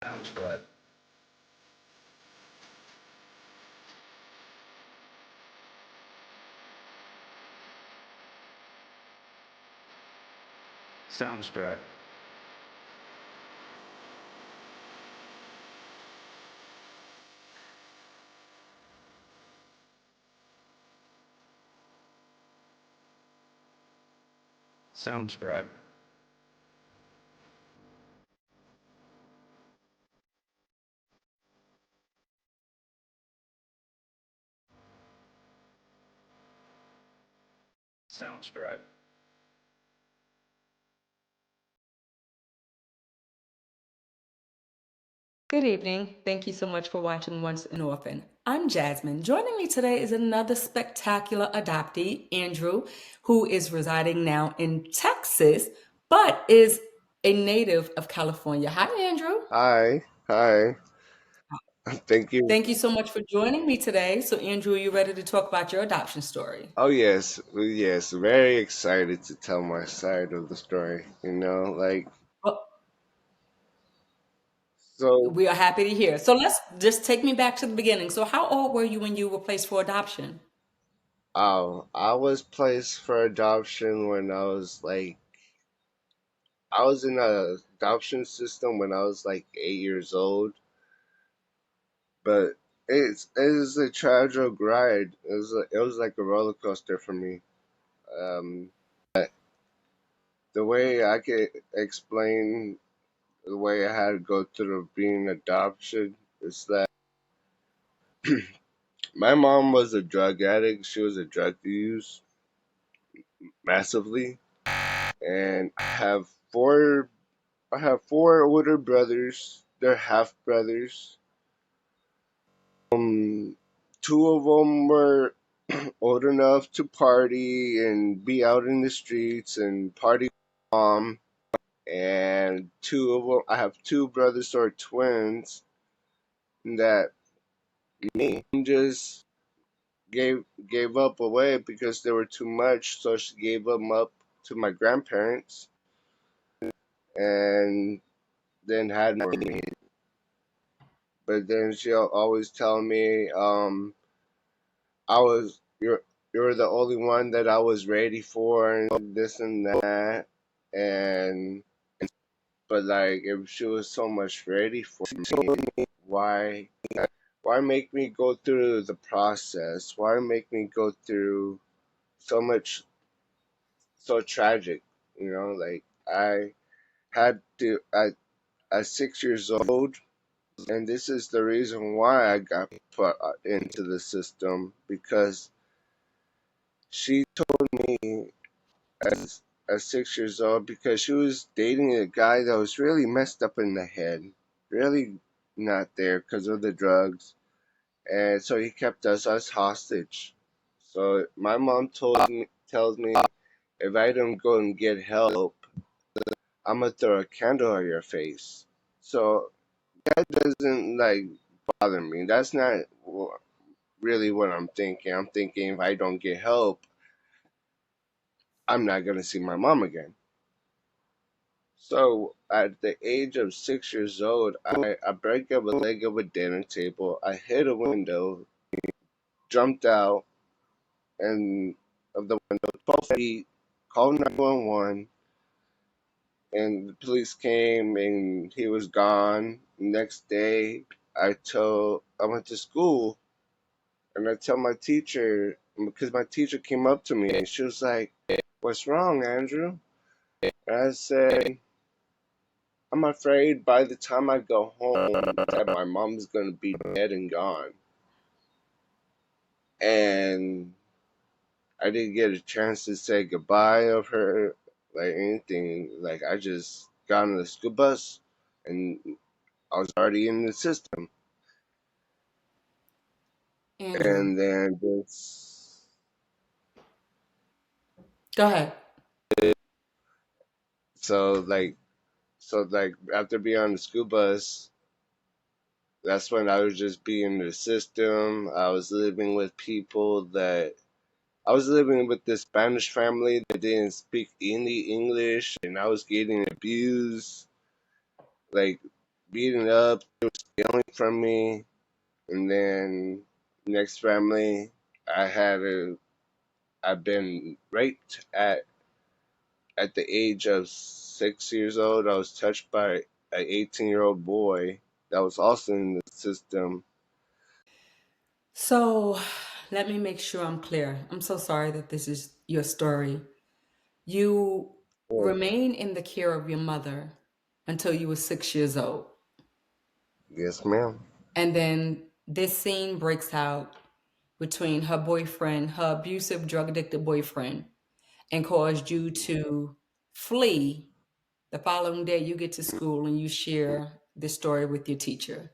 Sounds good. Sounds good. Sounds good. Sounds good. Good evening. Thank you so much for watching Once and Orphan. I'm Jasmine. Joining me today is another spectacular adoptee, Andrew, who is residing now in Texas, but is a native of California. Hi, Andrew. Hi, hi. Thank you. Thank you so much for joining me today. So, Andrew, are you ready to talk about your adoption story? Oh yes, yes. Very excited to tell my side of the story. Well, So, we are happy to hear. So, let's just take me back to the beginning. So, how old were you when you were placed for adoption? I was placed for adoption when I was in a adoption system when I was like 8 years old. But it was a tragic ride. It was like a roller coaster for me. The way I could explain the way I had to go through being adoption is that my mom was a drug addict. She was a drug use massively, and I have four older brothers. They're half brothers. Two of them were old enough to party and be out in the streets and party with mom. And two of them, I have two brothers who are twins that me just gave up away because they were too much. So she gave them up to my grandparents and then had more me. But then she'll always tell me, I was you're the only one that I was ready for and this and that. And but like if she was so much ready for me, why make me go through the process? Why make me go through so much so tragic? Like I had to at 6 years old, and this is the reason why I got put into the system because she told me at 6 years old because she was dating a guy that was really messed up in the head, really not there because of the drugs, and so he kept us as hostage. So my mom tells me if I don't go and get help, I'm gonna throw a candle at your face. So that doesn't like bother me. That's not really what I'm thinking. I'm thinking if I don't get help, I'm not gonna see my mom again. So at the age of 6 years old, I break up a leg of a dinner table. I hit a window, jumped out, and of the window, 12 feet, called 911, and the police came and he was gone. Next day, I went to school and I tell my teacher because my teacher came up to me and she was like, "What's wrong, Andrew?" And I said, "I'm afraid by the time I go home that my mom's gonna be dead and gone." And I didn't get a chance to say goodbye of her, like anything. Like I just got on the school bus and I was already in the system. Andrew, And then this, go ahead. so like after being on the school bus, that's when I was just being in the system. I was living with this Spanish family that didn't speak any English, and I was getting abused, like beaten up, stealing from me, and then next family, I had a I've been raped at the age of 6 years old. I was touched by an 18-year-old boy that was also in the system. So let me make sure I'm clear. I'm so sorry that this is your story. You Well, remain in the care of your mother until you were 6 years old. yes, ma'am. And then this scene breaks out between her boyfriend, her abusive, drug addicted boyfriend, and caused you to flee. The following day, you get to school and you share this story with your teacher.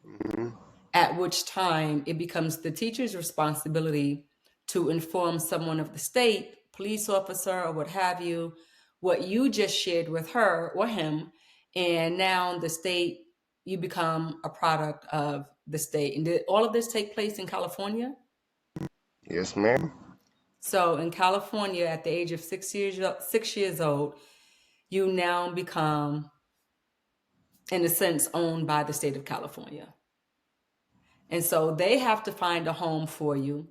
Hmm. At which time it becomes the teacher's responsibility to inform someone of the state, police officer, or what have you, what you just shared with her or him. And now the state, you become a product of the state. And did all of this take place in California? Yes, ma'am. So in California, at the age of 6 years old, you now become, in a sense, owned by the state of California. And so they have to find a home for you.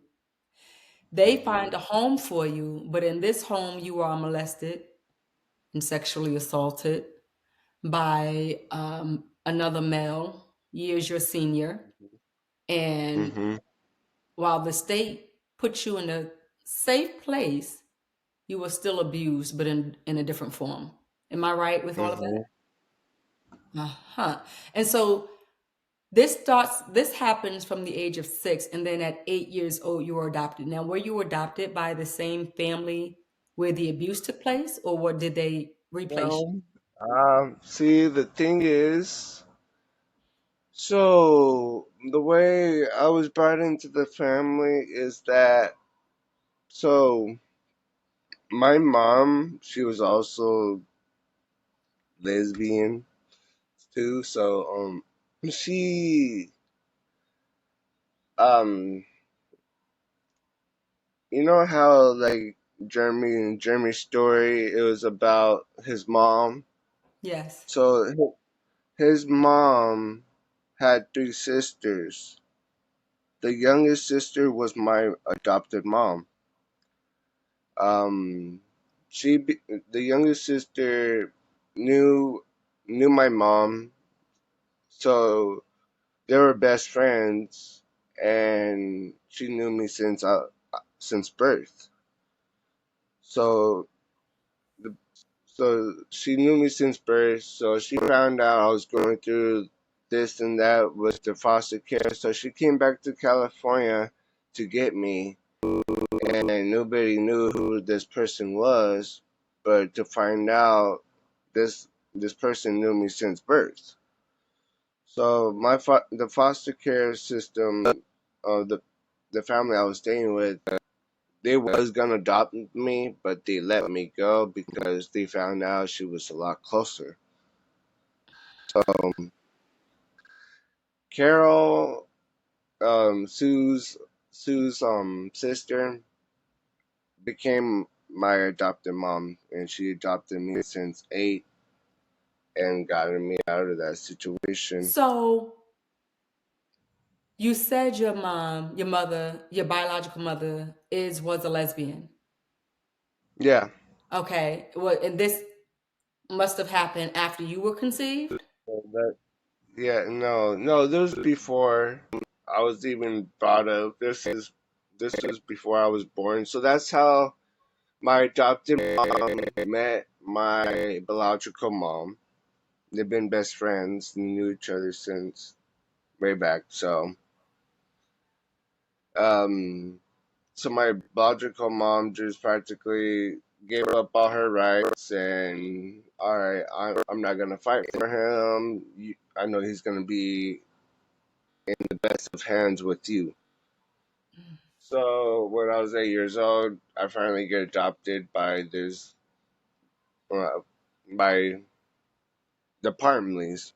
They Hmm. find a home for you, but in this home, you are molested and sexually assaulted by another male, years your senior. And Hmm. while the state puts you in a safe place, you were still abused, but in a different form. Am I right with all of Hmm. that? Uh-huh. And so this happens from the age of 6, and then at 8 years old, you were adopted. Now, were you adopted by the same family where the abuse took place, or what did they replace you? No. See, the thing is, so the way I was brought into the family is that so my mom, she was also lesbian too. So she um you know how like Jeremy's story, it was about his mom. Yes. So his mom had three sisters. The youngest sister was my adopted mom. Um, the youngest sister knew knew my mom, so they were best friends, and she knew me since birth. So the so she knew me since birth. So she found out I was going through this and that with the foster care. So she came back to California to get me, and nobody knew who this person was. But to find out, this person knew me since birth. So the foster care system of the family I was staying with, they was gonna adopt me, but they let me go because they found out she was a lot closer. So Carol, Sue's sister, became my adopted mom, and she adopted me since 8 and got me out of that situation. So you said your mother, your biological mother, is was a lesbian. Yeah. Okay. Well, and this must have happened after you were conceived. So yeah, no, this was before I was even brought up. This is before I was born. So that's how my adopted mom met my biological mom. They've been best friends and knew each other since way back. Um, so my biological mom just practically gave up all her rights and all right, I'm not gonna fight for him. I know he's gonna be in the best of hands with you. So when I was 8 years old, I finally get adopted by uh, by the Parmleys,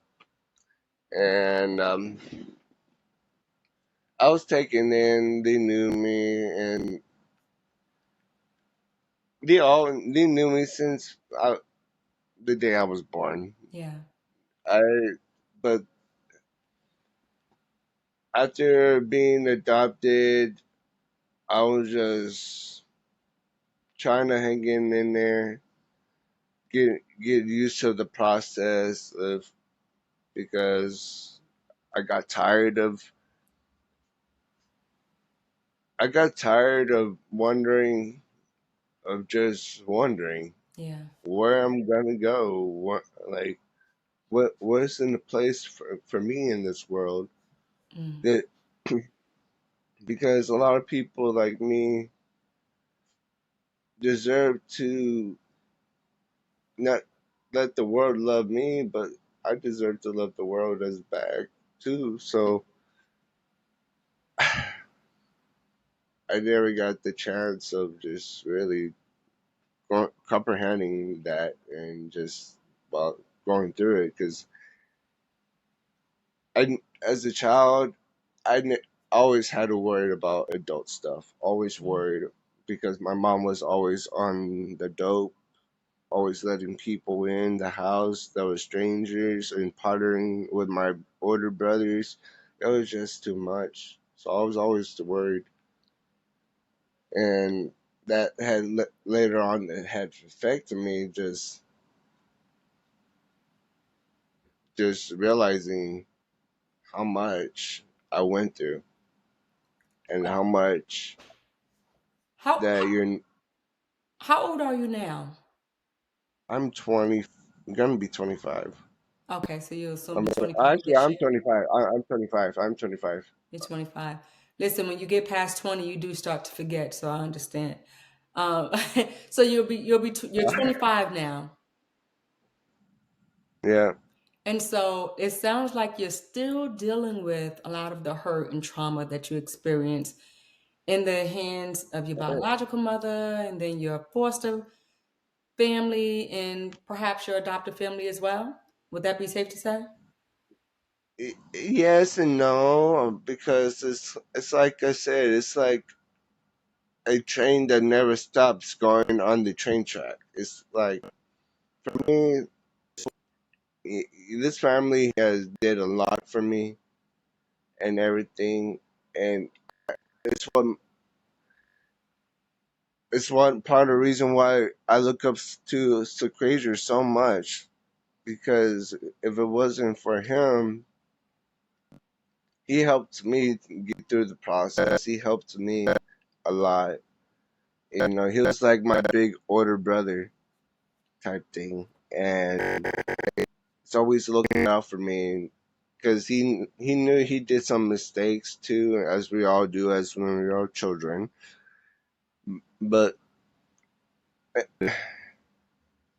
and I was taken in. They knew me, and they knew me since the day I was born. Yeah. But after being adopted, I was just trying to hang in there, get used to the process of because I got tired of I got tired of wondering of just wondering Yeah. where I'm gonna go. What's in the place for me in this world? Mm. That because a lot of people like me deserve to not let the world love me, but I deserve to love the world as back too. So I never got the chance of just really comprehending that and just well going through it because as a child, always had to worry about adult stuff. Always Mm. worried because my mom was always on the dope, always letting people in the house that were strangers and pottering with my older brothers. It was just too much. So I was always worried, and that had later on it had affected me. Just realizing how much I went through and Uh, how much How, that how you're how old are you now? I'm 20, I'm gonna be 25. Okay, so you I assume mean, you're 25 actually, this I'm year. 25. I'm 25. I'm 25. You're 25. Listen, when you get past 20, you do start to forget. So I understand. Um, so you're 25 now, Yeah. and so it sounds like you're still dealing with a lot of the hurt and trauma that you experienced in the hands of your biological mother, and then your foster family, and perhaps your adoptive family as well. Would that be safe to say? Yes and no, because it's like I said, it's like a train that never stops going on the train track. It's like for me, this family has did a lot for me and everything, and it's what it's one part of the reason why I look up to Frazier so much because if it wasn't for him, he helped me get through the process. He helped me a lot. You know, he was like my big older brother type thing, and he's always looking out for me because he knew he did some mistakes too, as we all do as when we are children. But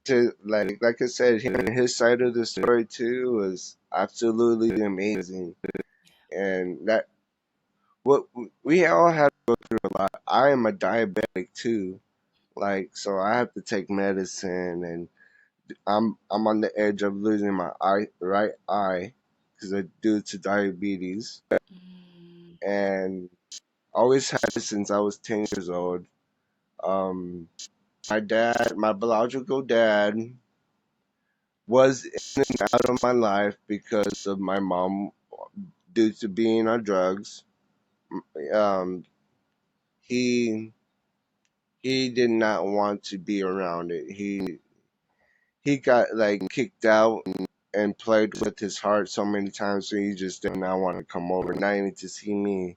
to like I said, his side of the story too was absolutely amazing, and that what we all have to go through a lot. I am a diabetic too, like so I have to take medicine, and I'm on the edge of losing my right eye because of due to diabetes, Mm. and always had it since I was 10 years old. Um, my biological dad, was in and out of my life because of my mom due to being on drugs. Um, he he did not want to be around it. He got like kicked out and played with his heart so many times, so he just did not want to come over, not even to see me.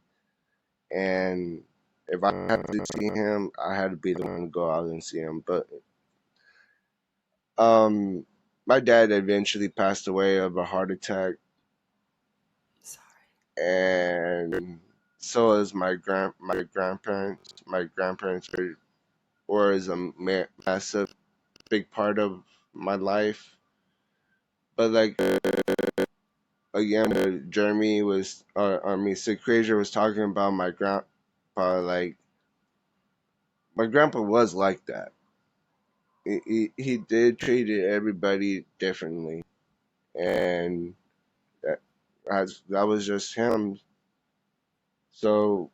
And if I had to see him, I had to be the one to go out and see him. But um, my dad eventually passed away of a heart attack, Sorry. and so is my grandparents. My grandparents were is a massive big part of my life. But like again, Jeremy was, I mean, Sid Frazier was talking about my grandpa. Like my grandpa was like that. He did treat everybody differently, and that that was just him. So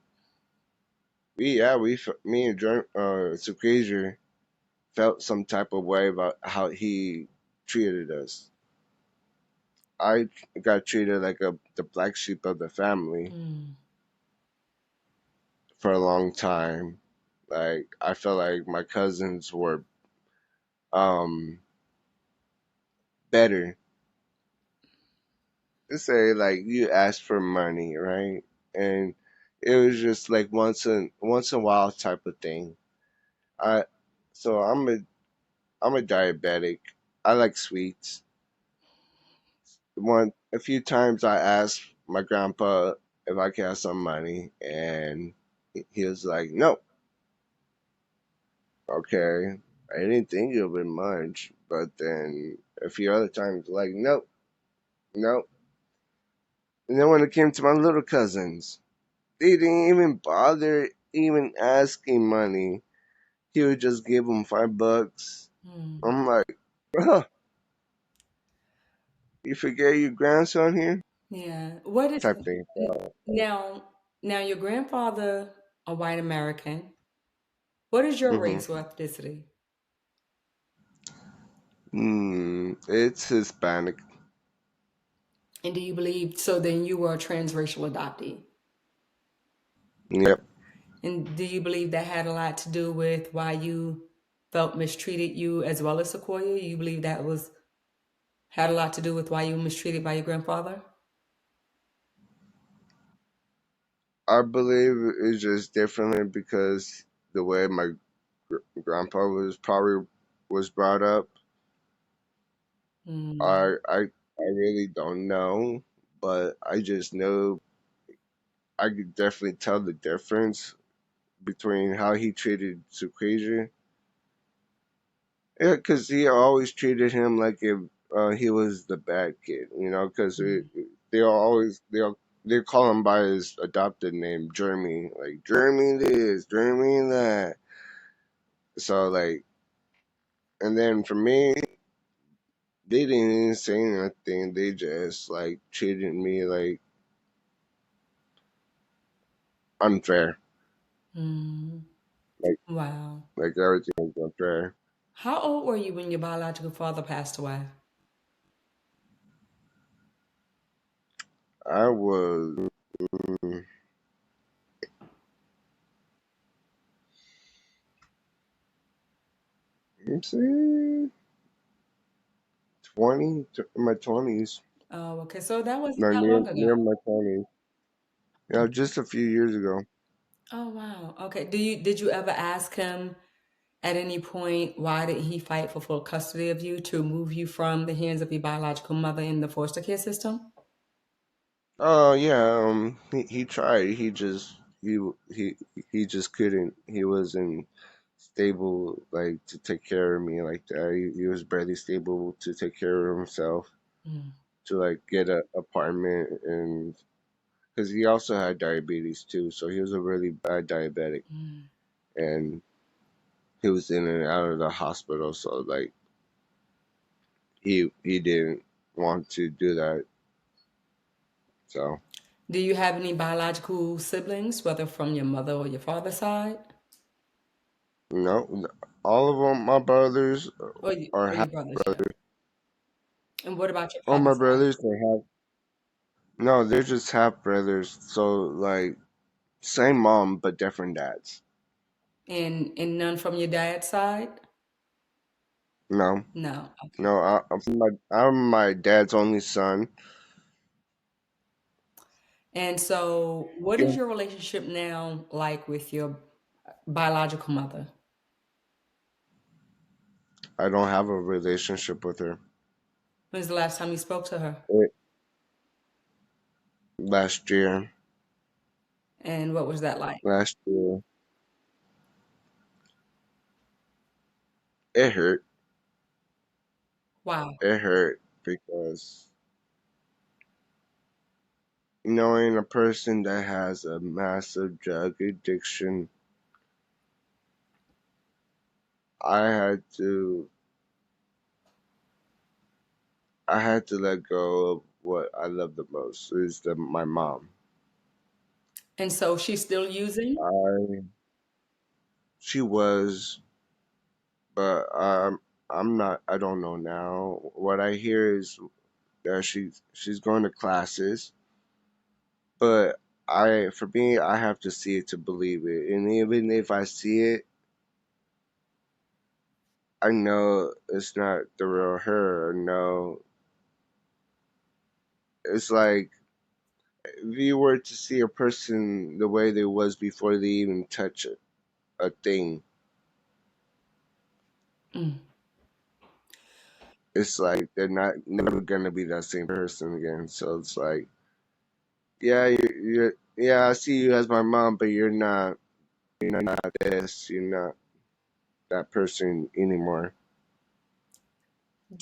me and Sid Frazier felt some type of way about how he treated us. I got treated like the black sheep of the family Mm, for a long time. Like I felt like my cousins were um better. To say like you asked for money, right? And it was just like once in a while type of thing. I so I'm a diabetic. I like sweets. A few times I asked my grandpa if I could have some money, and he was like, "No, okay." I didn't think it would be much, but then a few other times, like, "Nope, nope." And then when it came to my little cousins, they didn't even bother even asking money. He would just give them $5. mm. I'm like, "Bro, you forget your grandson here?" Yeah. What is Type thing. now? Now, your grandfather, a white American. What is your hmm race or ethnicity? It's Hispanic. And do you believe so? Then you were a transracial adoptee. Yep. And do you believe that had a lot to do with why you felt mistreated, you as well as Sequoia? You believe that was had a lot to do with why you were mistreated by your grandfather? I believe it's just differently because the way my grandpa was probably was brought up. Mm, I really don't know, but I just know I could definitely tell the difference between how he treated Suquasia. Yeah, because he always treated him like if he was the bad kid, you know. Because mm, they call him by his adopted name, Jeremy, like Jeremy this, Jeremy that. So like, and then for me, they didn't even say anything. They just like treated me like unfair, mm. like Wow. like everything was unfair. How old were you when your biological father passed away? I was, mm, let see, 20, in my 20s, Oh, okay. So that wasn't no, that near long ago. near my 20s. Yeah, just a few years ago. Oh, wow. Okay. Did you ever ask him at any point why did he fight for full custody of you to remove you from the hands of your biological mother in the foster care system? Oh yeah, he tried. He he he just couldn't. He wasn't stable like to take care of me like that. He was barely stable to take care of himself, Mm, to like get a apartment, and because he also had diabetes too, so he was a really bad diabetic, mm. and he was in and out of the hospital. So like he didn't want to do that. So Do you have any biological siblings, whether from your mother or your father's side? no, all of them, my brothers are Or half your brothers, yeah. brothers. And what about your All my father's side? brothers are half. No, they're just half brothers. So like same mom but different dads. And none from your dad's side? No, No. Okay. no, I'm my dad's only son. And so, what Yeah. is your relationship now like with your biological mother? I don't have a relationship with her. When's the last time you spoke to her? It, last year, And what was that like? last year, it hurt. Wow. It hurt because knowing a person that has a massive drug addiction, I had to I had to let go of what I love the most is my mom. And so she's still using? I She was, but I'm not. I don't know now. What I hear is She's going to classes, but for me, I have to see it to believe it. And even if I see it, I know it's not the real her. No, it's like if you were to see a person the way they was before they even touch a thing, Mm. it's like they're not never gonna be that same person again. So it's like, yeah, yeah, I see you as my mom, but you're not this, you're not that person anymore.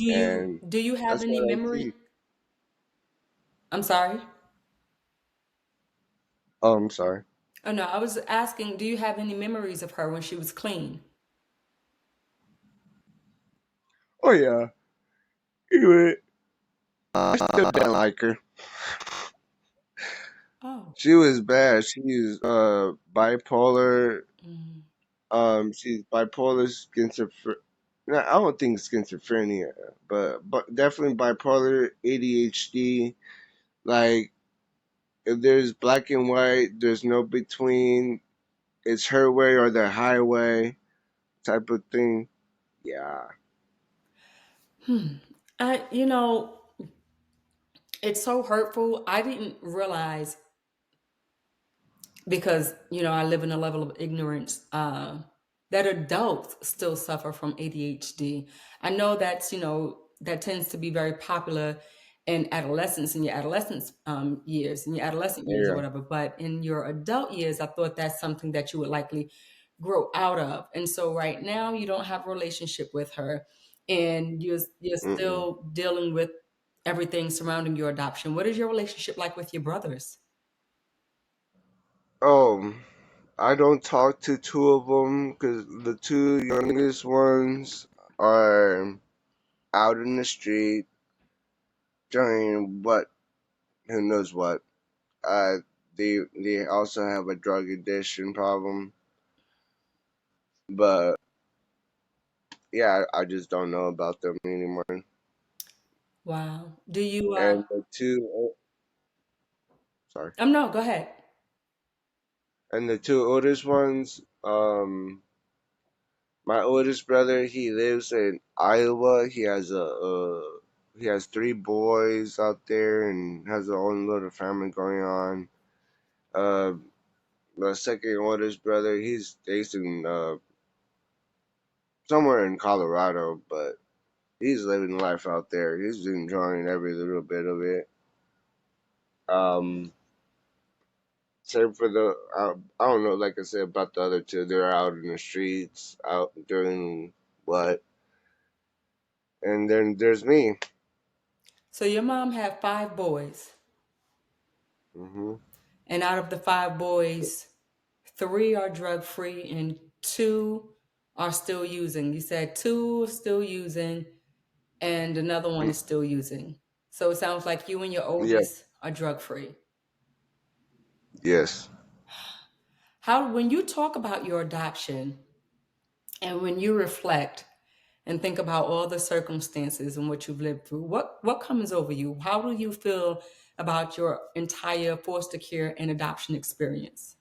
And Do you have that's any what I memory? see. I'm sorry. Oh, I'm sorry. Oh no, I was asking, do you have any memories of her when she was clean? Oh yeah, you I still didn't like her. Oh. She was bad. She's bipolar. Mm. She's bipolar, schizophrenia. No, I don't think schizophrenia, but definitely bipolar, ADHD. Like if there's black and white, there's no between. It's her way or the highway type of thing. Yeah. You know, it's so hurtful. I didn't realize because I live in a level of ignorance that adults still suffer from ADHD. I know that tends to be very popular in adolescence, in your adolescence years, in your adolescent years or Yeah. whatever. But in your adult years, I thought that's something that you would likely grow out of. And so right now, you don't have a relationship with her, and you're Mm-mm. still dealing with everything surrounding your adoption. What is your relationship like with your brothers? Oh, I don't talk to two of them because the two youngest ones are out in the street doing what, who knows what. Uh, they also have a drug addiction problem, but yeah, I just don't know about them anymore. Wow. Do you And the two, sorry, no, go ahead. and the two oldest ones, my oldest brother, he lives in Iowa. He has three boys out there and has his own little family going on. Uh, my second oldest brother, he's stays in somewhere in Colorado, but he's living life out there. He's enjoying every little bit of it. Um, Same for I don't know, like I said about the other two, they're out in the streets, out doing what, and then there's me. So your mom had five boys, Hmm. and out of the five boys, three are drug free and two are still using. You said two are still using, and another one is still using. So it sounds like you and your Yeah, oldest are drug free. yes. When you talk about your adoption and when you reflect and think about all the circumstances and what you've lived through, what comes over you? How do you feel about your entire foster care and adoption experience?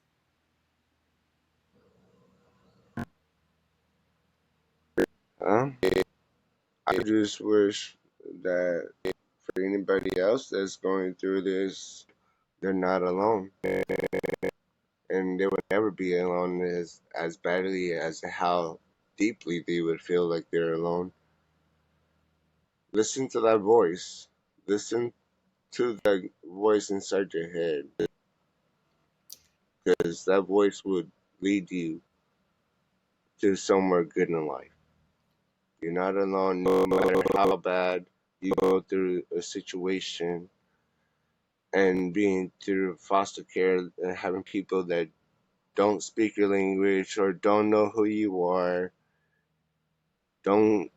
Huh? I just wish that for anybody else that's going through this, they're not alone, and they would never be alone as badly as how deeply they would feel like they're alone. Listen to that voice. Listen to that voice inside your head, because that voice would lead you to somewhere good in life. You're not alone, no matter how bad you go through a situation, and being through foster care and having people that don't speak your language or don't know who you are, don't,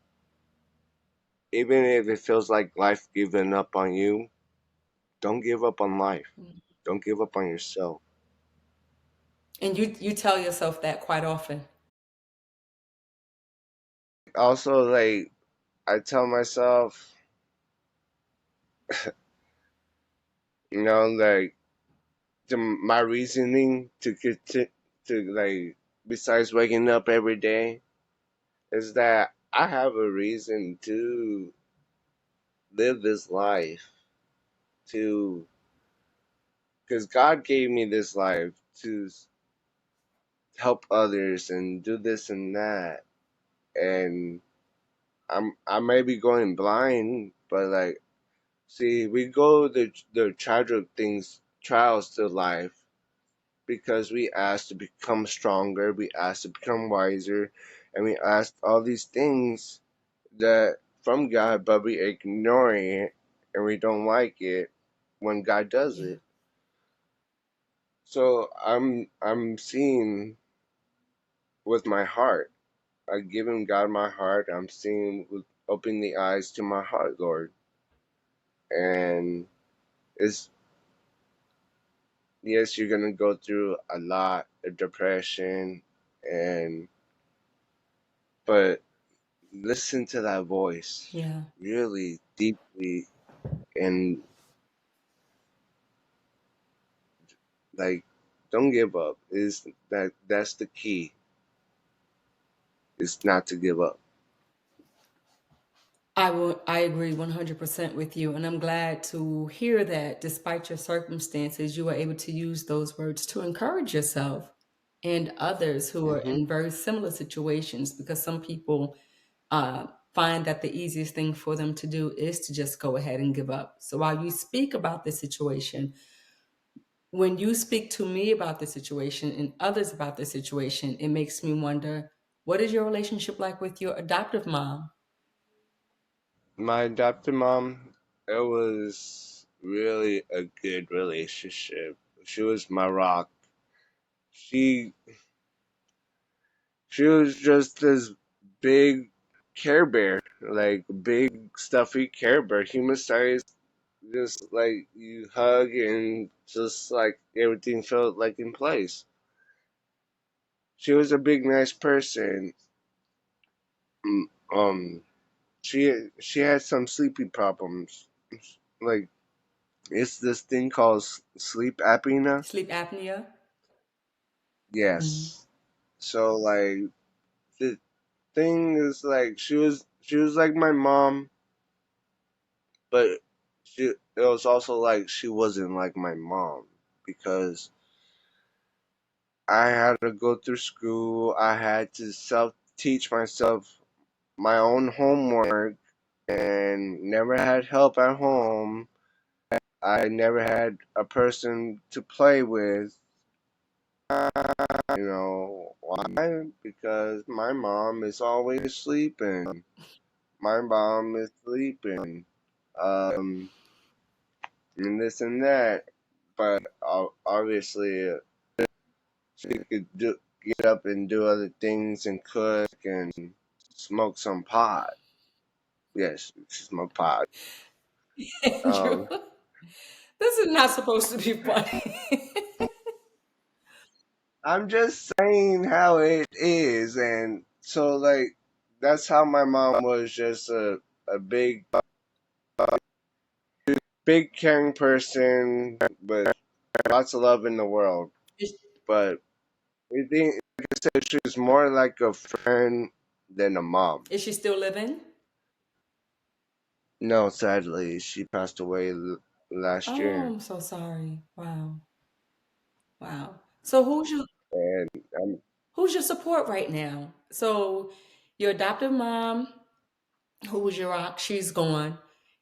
even if it feels like life giving up on you, don't give up on life. Don't give up on yourself. And you tell yourself that quite often. Also, like, I tell myself, like my reasoning to get to like besides waking up every day is that I have a reason to live this life, to because God gave me this life to help others and do this and that, and I may be going blind, but like, see, we go the tragic things, trials to life because we ask to become stronger, we ask to become wiser, and we ask all these things that from God, but we ignoring it and we don't like it when God does Yeah. it. So I'm seeing with my heart. I give him God my heart. I'm seeing with open the eyes to my heart, Lord. And it's yes, you're gonna go through a lot of depression and but listen to that voice Yeah. really deeply and like don't give up. Is that's the key. Is not to give up. I agree 100% with you, and I'm glad to hear that despite your circumstances, you were able to use those words to encourage yourself and others who are Hmm. in very similar situations, because some people find that the easiest thing for them to do is to just go ahead and give up. So while you speak about this situation, when you speak to me about the situation and others about the situation, it makes me wonder, what is your relationship like with your adoptive mom? My adopted mom, it was really a good relationship. She was my rock. She she was just this big Care Bear, like big stuffy Care Bear, human size, just like you hug and just like everything felt like in place. She was a big nice person. Mm, Um, she had some sleeping problems, like it's this thing called sleep apnea. Sleep apnea? Mm. Yes. So like the thing is like she was like my mom, but it was also like she wasn't like my mom because I had to go through school. I had to self teach myself my own homework and never had help at home. I never had a person to play with. Why? Because my mom is always sleeping. My mom is sleeping. Um, and this and that. But obviously, she could get up and do other things and cook and smoke some pot. Yes, she smoked pot. Andrew, Um, this is not supposed to be funny. I'm just saying how it is, and so like that's how my mom was just a big caring person with lots of love in the world. is, But we think, like I said, she was more like a friend than a mom. is she still living? No, sadly, she passed away last Oh, year, I'm so sorry. Wow. Wow. So and who's your support right now? So your adoptive mom, who was your rock, she's gone.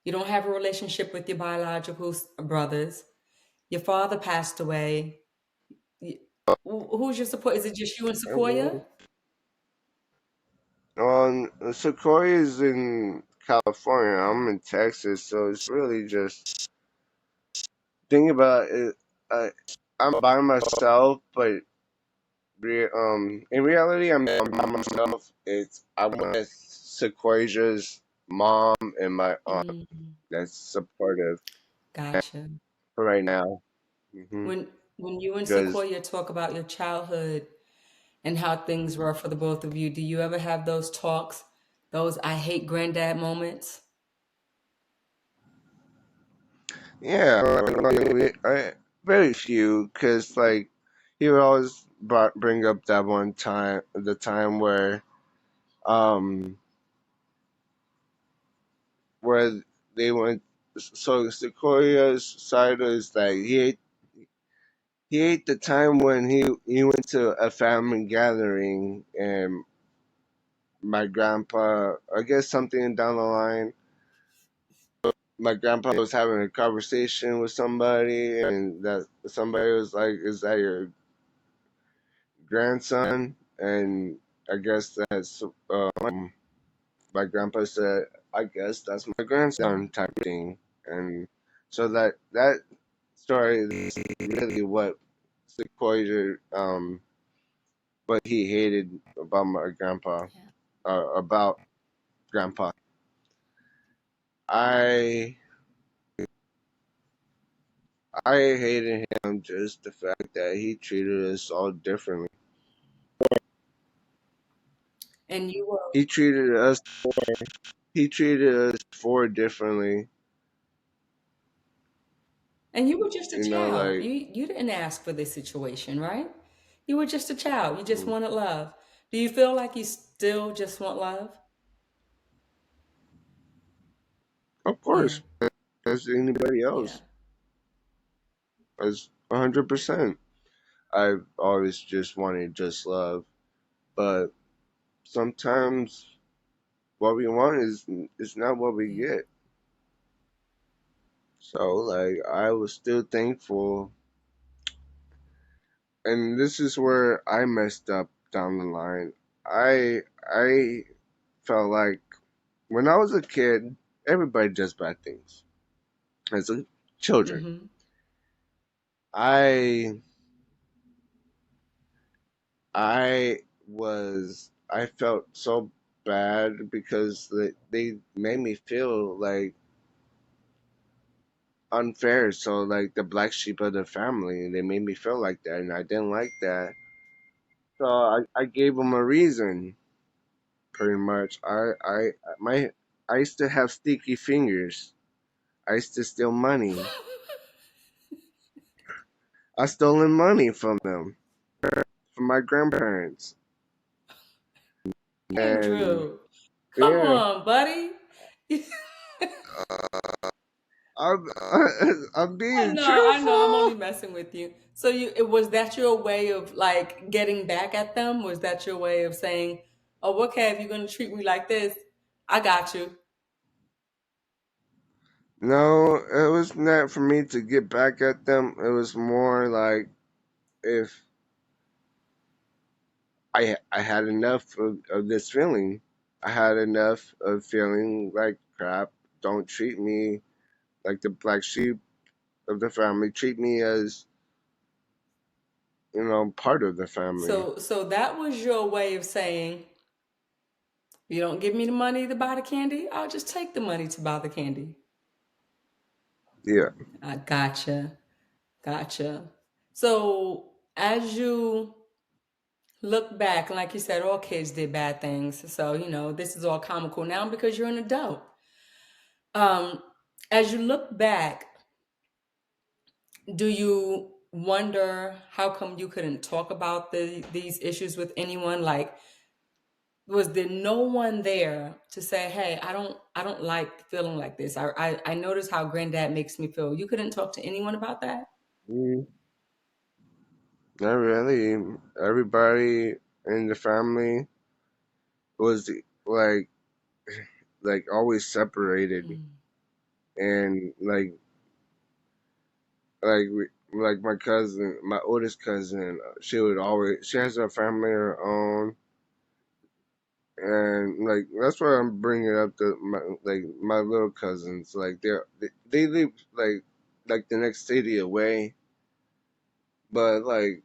You don't have a relationship with your biological brothers. Your father passed away. Y- Who's your support? Is it just you and Sequoia? Sequoia is in California. I'm in Texas, so it's really just think about it. I, I'm by myself, but in reality, I'm by myself. It's I'm with Sequoia's mom and my aunt. Mm, That's supportive gotcha. for right now. Hmm. When you and Because Sequoia talk about your childhood and how things were for the both of you, do you ever have those talks, those I hate granddad moments? Yeah, very few, cause like he would always bring up that one time, the time um where they went. So Sequoia's side is like he ate the time when he went to a family gathering, and my grandpa, I guess something down the line, my grandpa was having a conversation with somebody, and that somebody was like, "Is that your grandson?" And I guess that's my grandpa said, "I guess that's my grandson," type thing. And so that story is really what Sequoia what he hated about my grandpa, about grandpa. I I hated him just the fact that he treated us all differently. And you were He treated us he treated us four differently. and you were just a You know, child. like You didn't ask for this situation, right? You were just a child. You just mm, wanted love. Do you feel like you still just want love? of Yeah. course, as anybody Yeah. else, as 100%. I've always just wanted just love, but sometimes what we want is not what we Yeah. get. So like I was still thankful, and this is where I messed up down the line. I felt like when I was a kid, everybody does bad things. As a children, Mm-hmm. I I felt so bad because they made me feel like unfair. So like the black sheep of the family, they made me feel like that, and I didn't like that. So I gave them a reason, pretty much. I used to have sticky fingers. I used to steal money. I stolen money from them, from my grandparents, and Andrew, come yeah, on, buddy. I'm I'm being I know, I'm only truthful. messing with you. So was that your way of like getting back at them? Was that your way of saying, "Oh, okay, if you're gonna treat me like this, I got you." No, it was not for me to get back at them. It was more like if I had enough of this feeling. I had enough of feeling like crap. Don't treat me like the black sheep of the family. Treat me as, part of the family. So that was your way of saying, "You don't give me the money to buy the candy, I'll just take the money to buy the candy." Yeah. I gotcha, gotcha. So as you look back, and like you said, all kids did bad things. So this is all comical now because you're an adult. Um, as you look back, do you wonder how come you couldn't talk about these issues with anyone? Like, was there no one there to say, "Hey, I don't like feeling like this. I notice how granddad makes me feel." You couldn't talk to anyone about that? Mm, not really. Everybody in the family was like always separated, Mm. and like my cousin, my oldest cousin, she has a family of her own, and like that's why I'm bringing up my little cousins. Like they live like the next city away, but like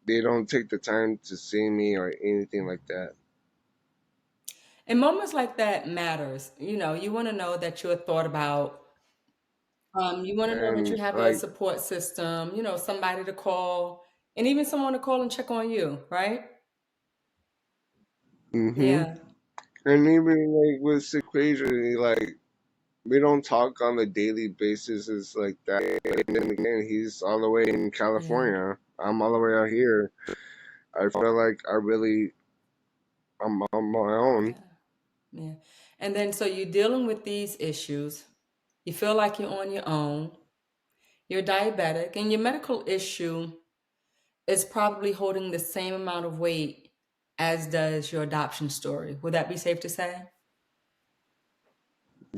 they don't take the time to see me or anything like that. And moments like that matters. You want to know that you're thought about. You want to know that you And have a like, support system, somebody to call, and even someone to call and check on you, right? hmm Yeah. and even like with Sequasia, like we don't talk on a daily basis. It's like that. But then again, he's all the way in Yeah, California. I'm all the way out here. I feel like I'm on my own. yeah, yeah. And then so you're dealing with these issues. You feel like you're on your own. You're diabetic, and your medical issue is probably holding the same amount of weight as does your adoption story. Would that be safe to say?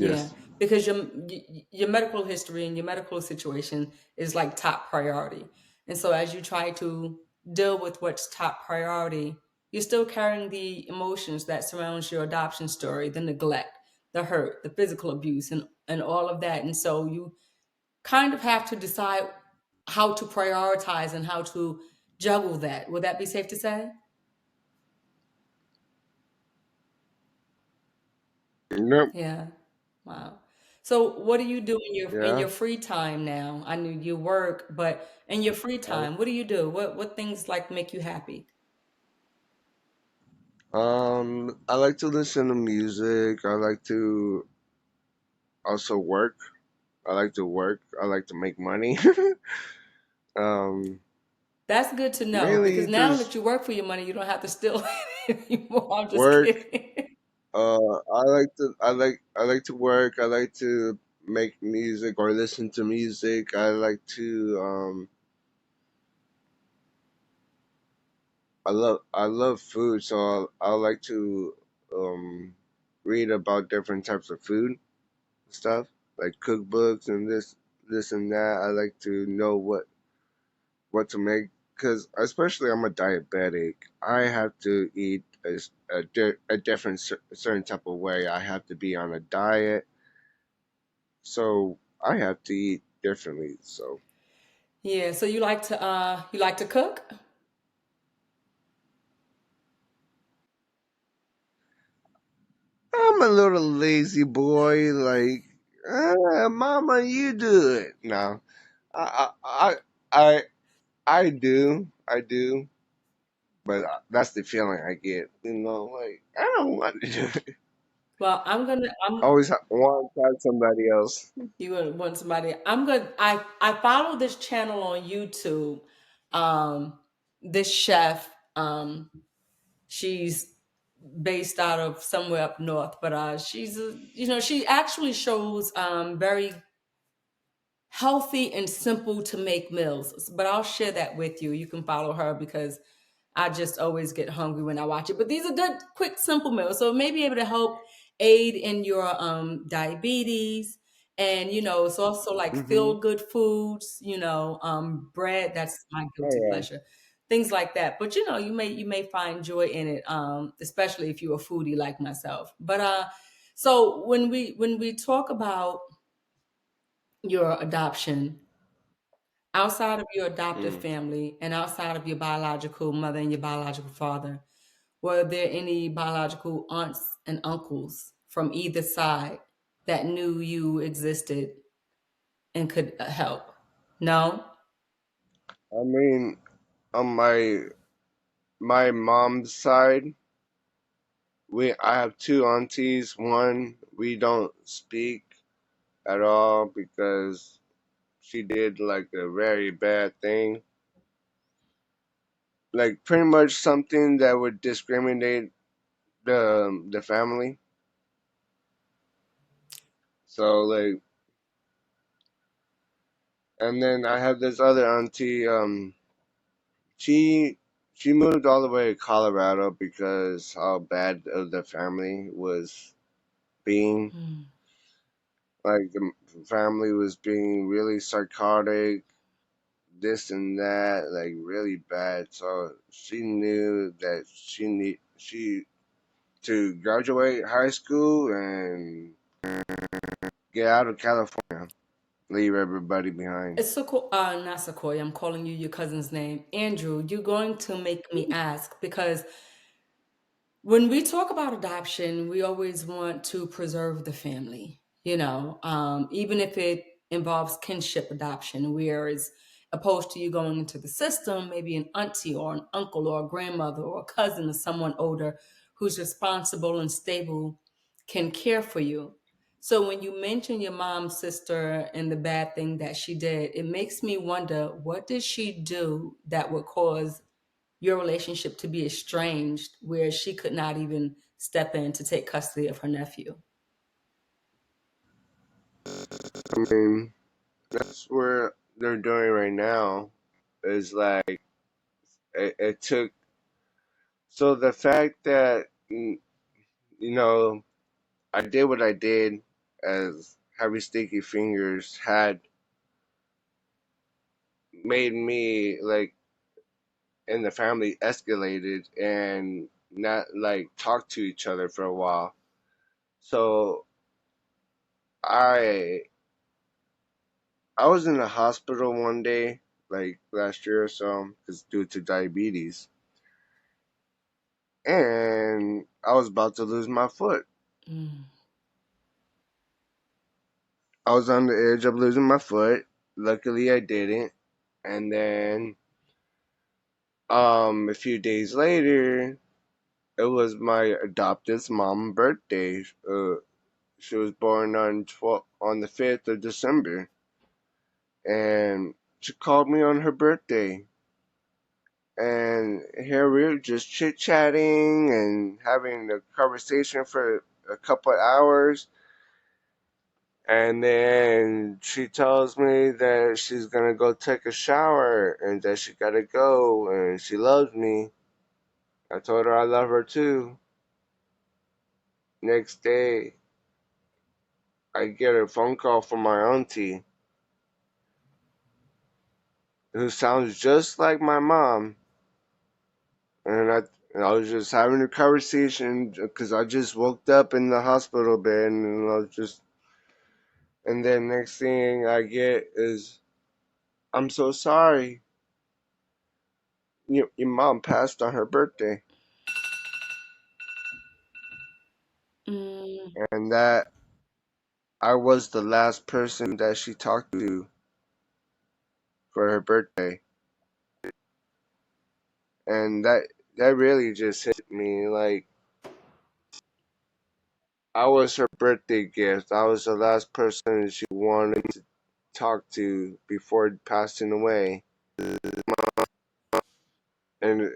Yeah, Yes. because your medical history and your medical situation is like top priority. And so as you try to deal with what's top priority, you're still carrying the emotions that surrounds your adoption story, the neglect, the hurt, the physical abuse and all of that. And so you kind of have to decide how to prioritize and how to juggle that. Would that be safe to say? Yep. Yeah. Wow. So what do you do in Yeah. your free time now? I knew you work, but in your free time, what do you do? What things like make you happy? I like to listen to music. I like to also work. I like to work. I like to make money. um, That's good to know because Mainly now just that you work for your money, you don't have to steal anymore. I'm just work. kidding. I like to work. I like to make music or listen to music. I love food, so I like to um read about different types of food stuff, like cookbooks and this and that. I like to know what to make because especially I'm a diabetic. I have to eat a different certain type of way. I have to be on a diet, so I have to eat differently. So Yeah, so you like to cook? I'm a little lazy boy. Like, Mama, you do it. No, I I I I do, but that's the feeling I get. You know, like I don't want to do it. Well, I always want to try somebody else. you would want somebody. I follow this channel on YouTube. This chef, she's based out of somewhere up north, but she actually shows very healthy and simple to make meals. But I'll share that with you. You can follow her because I just always get hungry when I watch it. But these are good, quick, simple meals. So it may be able to help aid in your diabetes. And, it's also like Hmm. feel good foods, bread, that's my guilty Oh pleasure. Things like that. But you may find joy in it, especially if you're a foodie like myself. But so when we talk about your adoption, outside of your yeah. adoptive family and outside of your biological mother and your biological father, were there any biological aunts and uncles from either side that knew you existed and could help? No? I mean, on my mom's side, I have two aunties. One we don't speak at all because she did like a very bad thing, like pretty much something that would discriminate the family. So like, and then I have this other auntie. She she moved all the way to Colorado because how bad of the family was being. Hmm. Like the family was being really psychotic, this and that, like really bad. So she knew that she to graduate high school and get out of California, leave everybody behind. It's not Sequoia. I'm calling you your cousin's name. Andrew, you're going to make me ask because when we talk about adoption, we always want to preserve the family, even if it involves kinship adoption, whereas opposed to you going into the system, maybe an auntie or an uncle or a grandmother or a cousin or someone older who's responsible and stable can care for you. So when you mention your mom's sister and the bad thing that she did, it makes me wonder, what did she do that would cause your relationship to be estranged where she could not even step in to take custody of her nephew? I mean, that's where they're doing right now. Is like it took. So the fact that you know I did what I did, as Heavy Sticky Fingers had made me like and the family escalated and not like talk to each other for a while. So I I was in the hospital one day, like last year or so, because due to diabetes, and I was about to lose my foot. Mm. I was on the edge of losing my foot. Luckily, I didn't. And then, a few days later, it was my adoptive mom's birthday. She was born on the 5th of December, and she called me on her birthday. And here we were just chit chatting and having a conversation for a couple of hours. And then she tells me that she's gonna go take a shower and that she gotta go and she loves me. I told her I love her too. Next day, I get a phone call from my auntie, who sounds just like my mom. And I was just having a conversation because I just woke up in the hospital bed and I was just. And then next thing I get is, I'm so sorry. Your mom passed on her birthday. Mm. And that I was the last person that she talked to for her birthday. And that really just hit me. Like, I was her birthday gift. I was the last person she wanted to talk to before passing away. And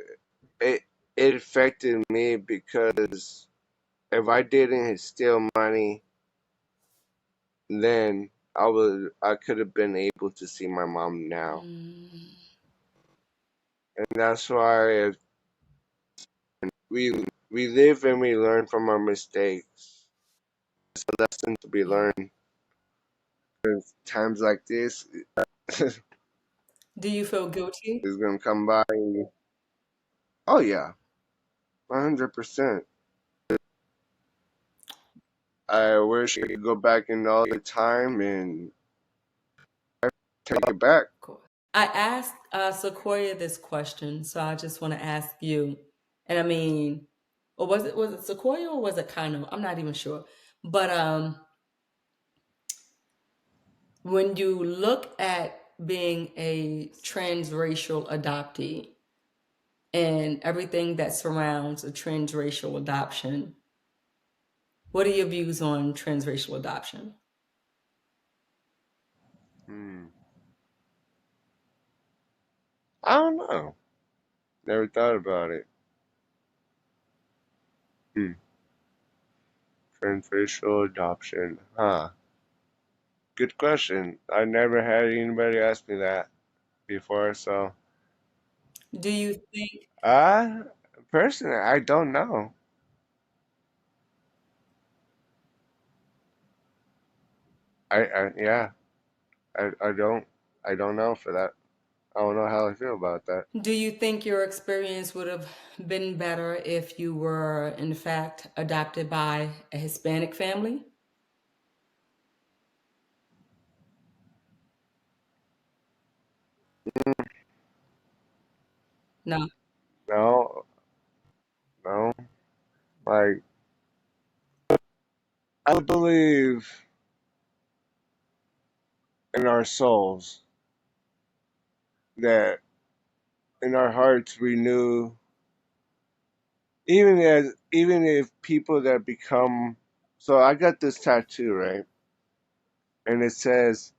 it it affected me because if I didn't steal money, then I could have been able to see my mom now. Mm. And that's why if we live and we learn from our mistakes. It's a lesson to be Yeah. learned. Times like this is Do you feel guilty? gonna come by. Oh yeah, 100%. I wish I could go back in all the time and take it back. Of course. I asked Sequoia this question, so I just want to ask you. And I mean, or was it Sequoia or was it Kano? I'm not even sure. But when you look at being a transracial adoptee and everything that surrounds a transracial adoption, what are your views on transracial adoption? Hmm. I don't know. Never thought about it. Hmm. Transracial adoption. Huh. Good question. I never had anybody ask me that before, so Do you think uh personally I don't know. Yeah, I don't know for that. I don't know how I feel about that. do you think your experience would have been better if you were in fact adopted by a Hispanic family? No. No, no. Like, I believe in our souls that in our hearts we knew, even if people that become So I got this tattoo, right? And it says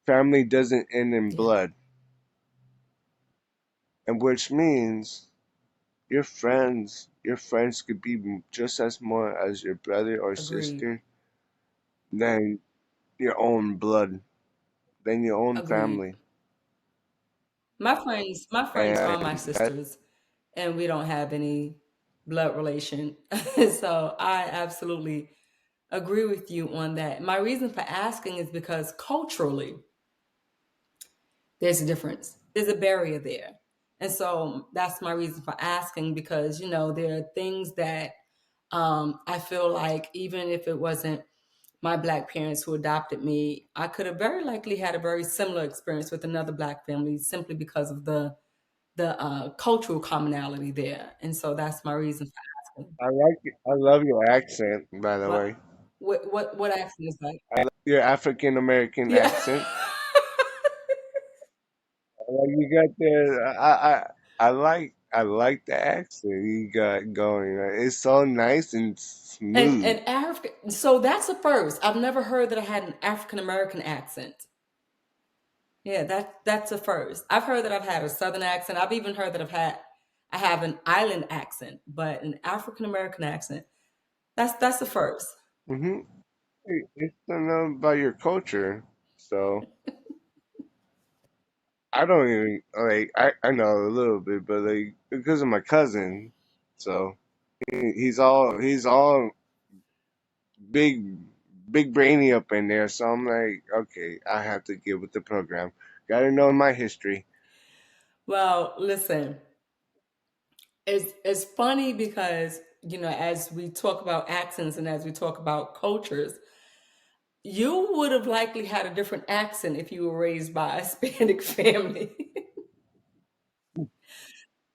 family doesn't end in Yeah, blood. And which means your friends could be just as more as your brother or agreed. sister than your own blood, than your own Agreed. family. My friends are my And that sisters, and we don't have any blood relation. So I absolutely agree with you on that. My reason for asking is because culturally, there's a difference. There's a barrier there. And so that's my reason for asking because, there are things that I feel like even if it wasn't my Black parents who adopted me, I could have very likely had a very similar experience with another Black family simply because of the cultural commonality there. And so that's my reason for asking. I like it. I love your accent, by the What way. what accent is that? I love your African American Yeah. accent. Like you got the I like the accent you got going. It's so nice and smooth. And African, so that's a first. I've never heard that I had an African American accent. Yeah, that's a first. I've heard that I've had a Southern accent. I've even heard that I have an island accent, but an African American accent. That's the first. Hmm. It's to know about your culture. So I don't even like I know a little bit, but like because of my cousin, so he's all big big brainy up in there. So I'm like, okay, I have to get with the program. Got to know my history. Well, listen, it's funny because as we talk about accents and as we talk about cultures, you would have likely had a different accent if you were raised by a Hispanic family.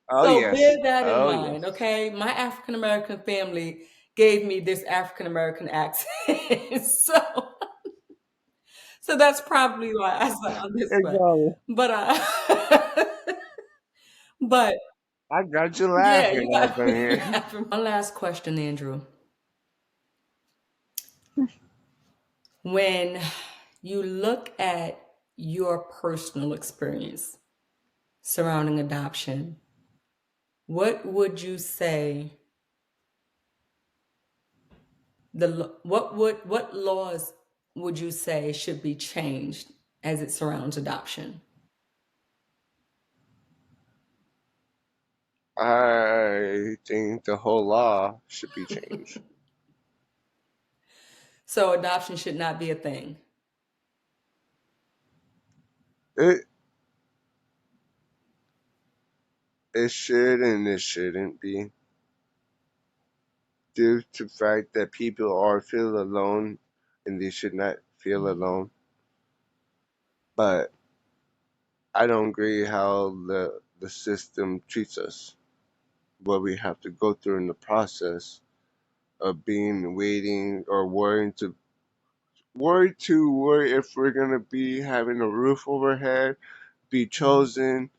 Oh So bear yes, that in oh mind, yes. okay? My African American family gave me this African American accent. So that's probably why I sound this way. Exactly. But but I got you yeah, laughing you up got in me here. laughing. One last question, Andrew. When you look at your personal experience surrounding adoption, what would you say what laws would you say should be changed as it surrounds adoption? I think the whole law should be changed. So adoption should not be a thing. It it should and it shouldn't be due to the fact that people are feel alone and they should not feel Mhm. alone. But I don't agree how the system treats us. What we have to go through in the process of being waiting or worry if we're gonna be having a roof overhead, be Mhm. chosen,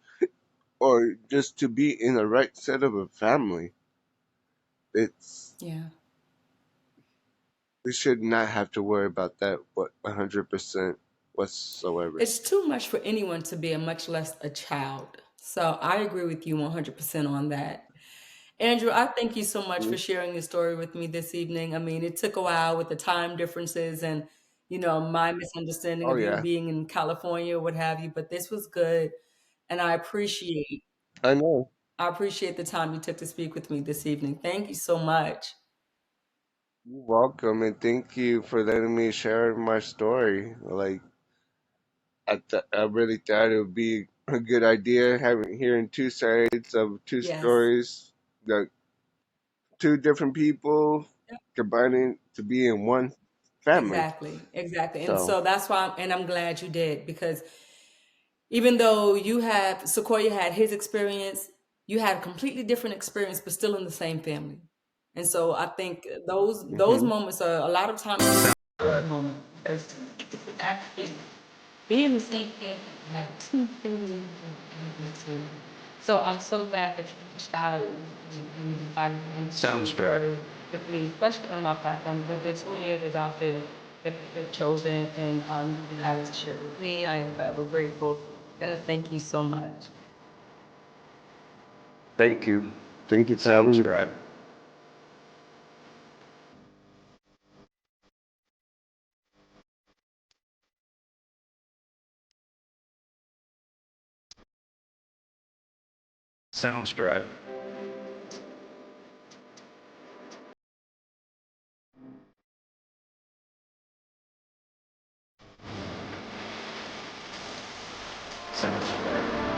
or just to be in the right set of a family. It's Yeah. we should not have to worry about that 100% whatsoever. It's too much for anyone to be, much less a child. So I agree with you 100% on that. Andrew, I thank you so much for Mhm. sharing your story with me this evening. I mean, it took a while with the time differences and, my misunderstanding Oh of you yeah, being in California or what have you, but this was good. And I know. I appreciate the time you took to speak with me this evening. Thank you so much. You're welcome, and thank you for letting me share my story. Like I really thought it would be a good idea having hearing two sides of two Yes, stories, the two different people combining to be in one family. exactly. Exactly. And So so that's why, and I'm glad you did because even though Sequoia had his experience, you had a completely different experience, but still in the same family. And so I think those hmm moments are a lot of times good moment. Because actually being the same family, like two things. So I'm so glad that you decided to find Sounds right. specifically, especially on my platform, but this year is out there that you've chosen and you have to share with me. I am forever grateful. Thank you so much. Thank you. Thank you. Sounds right. Sounds right. Sounds right.